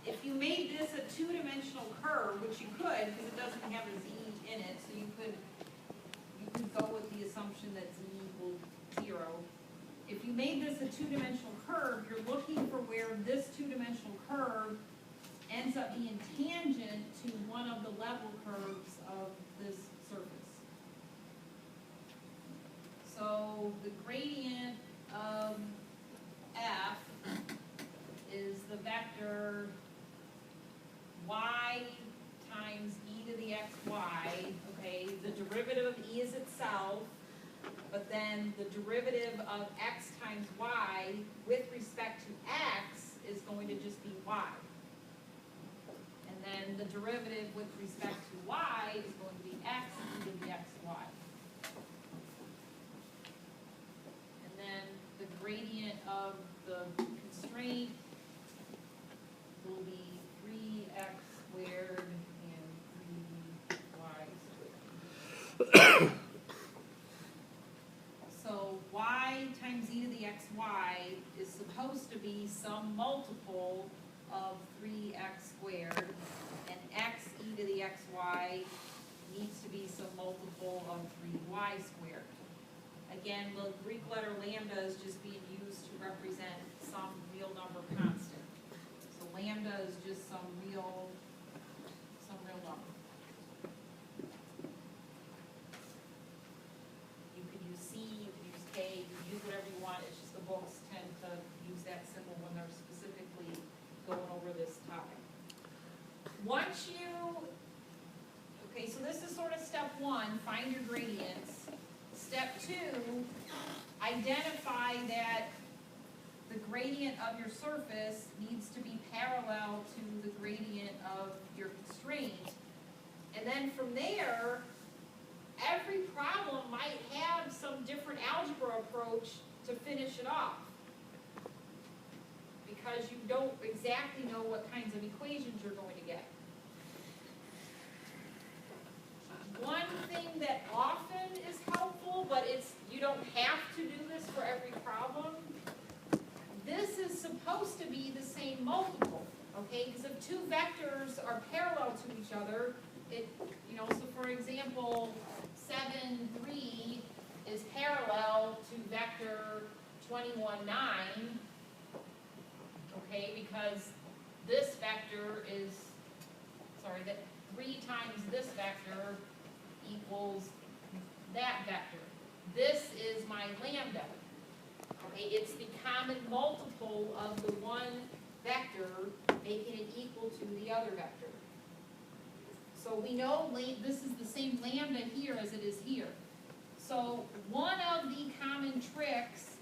if you made this a two-dimensional curve, which you could, because it doesn't have a z in it, so you could go with the assumption that z equals 0. If you made this a two-dimensional curve, you're looking for where this two-dimensional curve ends up being tangent to one of the level curves of this surface. So the gradient of f is the vector y times e to the xy, okay? The derivative of e is itself, but then the derivative of x times y with respect to x is going to just be y. And then the derivative with respect to y is going to be x e to the xy. And then the gradient of the constraint will be 3x squared and 3y squared. So y times e to the xy is supposed to be some multiple of 3x squared, and x e to the xy needs to be some multiple of 3y squared. Again, the Greek letter lambda is just being used to represent some real number constant. So lambda is just some real number. You could use C, you could use K, you can use whatever you want. It's just the books tend to use that symbol when they're specifically going over this topic. Okay, so this is sort of step one, find your gradients. Step two, identify that the gradient of your surface needs to be parallel to the gradient of your constraint. And then from there, every problem might have some different algebra approach to finish it off, because you don't exactly know what kinds of equations you're going to get. One thing that often is helpful, but you don't have to do this for every problem, this is supposed to be the same multiple, okay? Because if two vectors are parallel to each other, so for example, 7, 3 is parallel to vector 21, 9, okay? Because this vector that 3 times this vector equals that vector. This is my lambda. Okay, it's the common multiple of the one vector, making it equal to the other vector. So we know this is the same lambda here as it is here. So one of the common tricks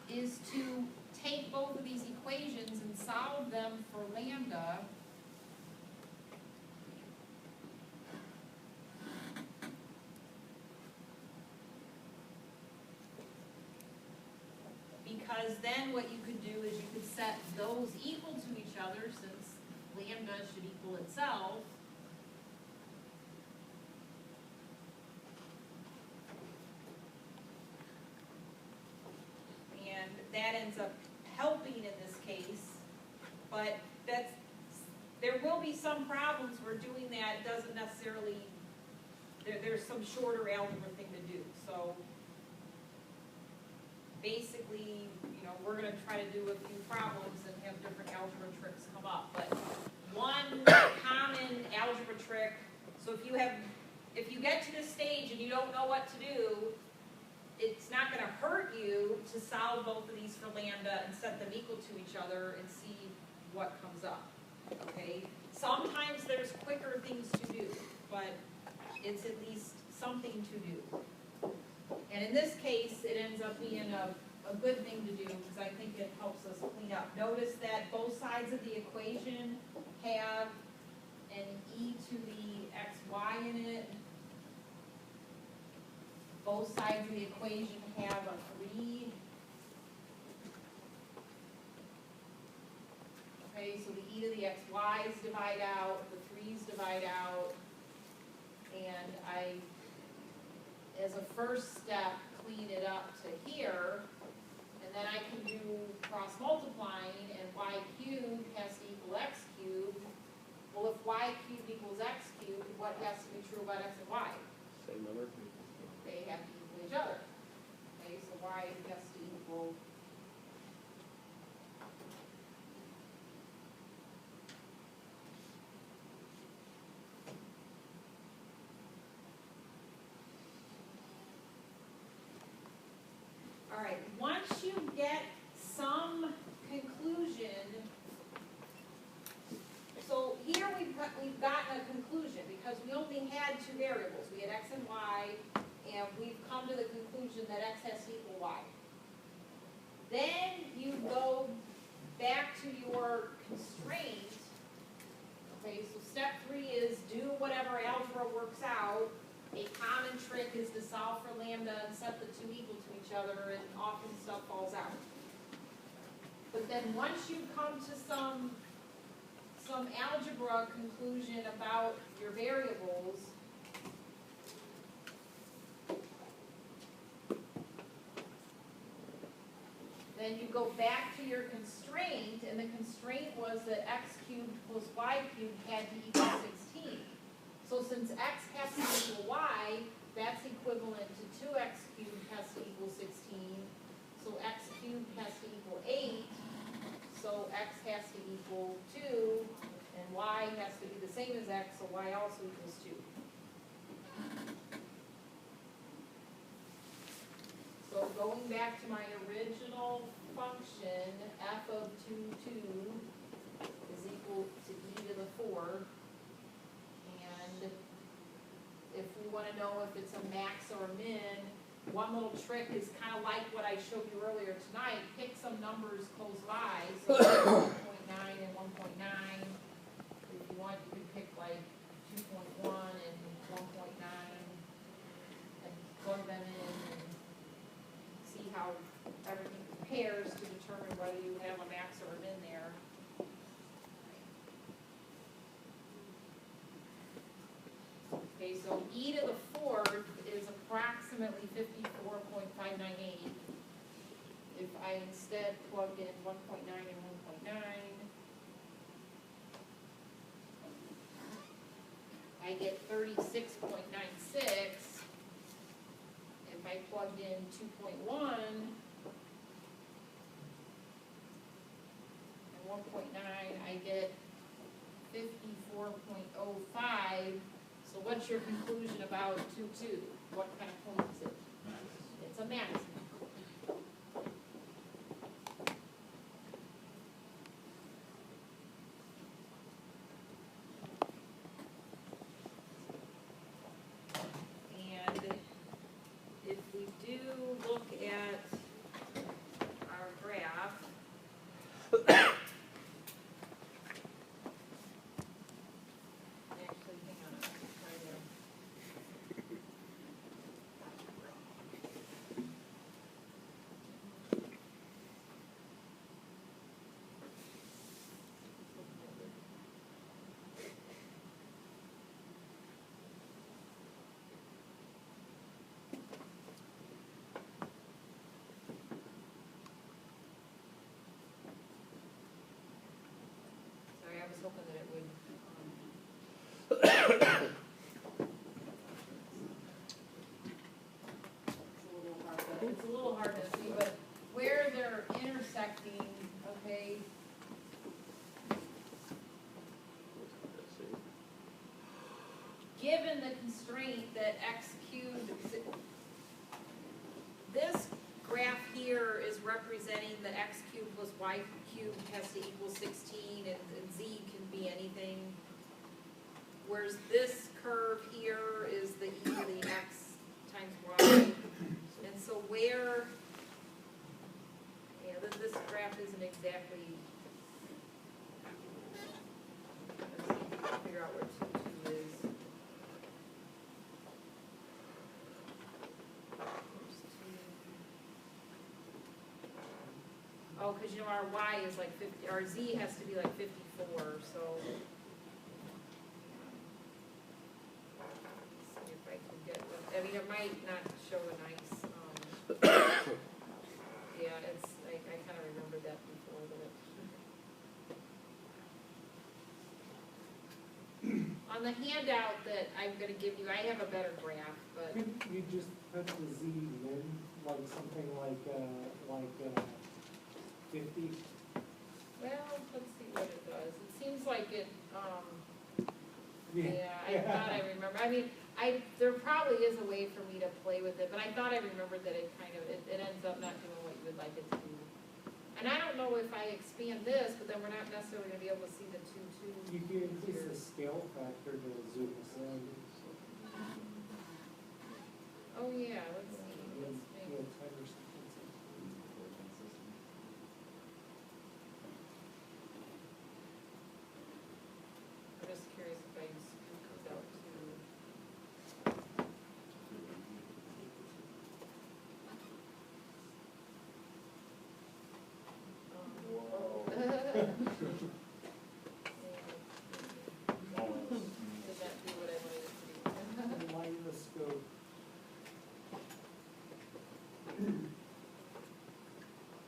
is to take both of these equations and solve them for lambda. Because then what you could do is you could set those equal to each other, since lambda should equal itself. And that ends up helping in this case, but there will be some problems where doing that doesn't necessarily, there's some shorter algebra thing to do. So basically, we're going to try to do a few problems and have different algebra tricks come up. But one common algebra trick, so if you get to this stage and you don't know what to do, it's not going to hurt you to solve both of these for lambda and set them equal to each other and see what comes up. Okay? Sometimes there's quicker things to do, but it's at least something to do. And in this case, it ends up being a good thing to do, because I think it helps us clean up. Notice that both sides of the equation have an e to the xy in it. Both sides of the equation have a 3. Okay, so the e to the xy's divide out, the 3's divide out, and I, as a first step, clean it up to here, and then I can do cross multiplying, and y cubed has to equal x cubed, Well, if y cubed equals x cubed, what has to be true about x and y? Same number? They have to equal each other. Okay, so y has to equal all right, once you get some conclusion, so here we've gotten a conclusion because we only had two variables. We had x and y, and we've come to the conclusion that x has to equal y. Then you go back to your constraint. Okay, so step 3 is do whatever algebra works out. A common trick is to solve for lambda and set the two equal to each other, and often stuff falls out. But then once you come to some algebra conclusion about your variables, then you go back to your constraint, and the constraint was that x cubed plus y cubed had to equal 16. So since x has to equal y, that's equivalent to 2x cubed has to equal 16. So x cubed has to equal 8. So x has to equal 2. And y has to be the same as x, so y also equals 2. So going back to my original function, f of 2, 2 is equal to e to the 4. And if we want to know if it's a max or a min, one little trick is kind of like what I showed you earlier tonight. Pick some numbers close by, so 1.9 and 1.9. If you want, you can pick like 2.1 and 1.9 and plug them in and see how everything compares to determine whether you have a max or a min there. Okay, so e to the 4th is approximately 54.598. If I instead plugged in 1.9 and 1.9, I get 36.96. If I plugged in 2.1 and 1.9, I get 54.05. So what's your conclusion about 2, 2? What kind of point is it? It's a maximum. And if we do look at our graph, actually, hang on, I'll try to. Sorry, I was hoping that it would. It's a little hard to see, but where they're intersecting, okay, given the constraint that x cubed, this graph here is representing that x cubed plus y cubed has to equal 16, and z can be anything. Whereas this curve here is the e to the x times y. And so where, yeah, this graph isn't exactly, let's see if we can figure out where 2, 2 is. There's 2. Oh, because you know our y is like 50, our z has to be like 54, so. Let's see if I can get, I mean, it might not show a nice, yeah, it's, I kind of remember that before, but it. on the handout that I'm gonna give you, I have a better graph, but, Could you just put the Z min, like something like 50? well, let's see what it does. It seems like it, yeah, I thought I remember, I mean, there probably is a way for me to play with it, but I thought I remembered that it kind of, it ends up not doing what you would like it to do. And I don't know if I expand this, but then we're not necessarily gonna be able to see the two. You can increase the scale factor to zoom us in. Oh, yeah, let's see, let's make, Yeah, timer sequence. I'm just curious if I can scoot these out to. Whoa.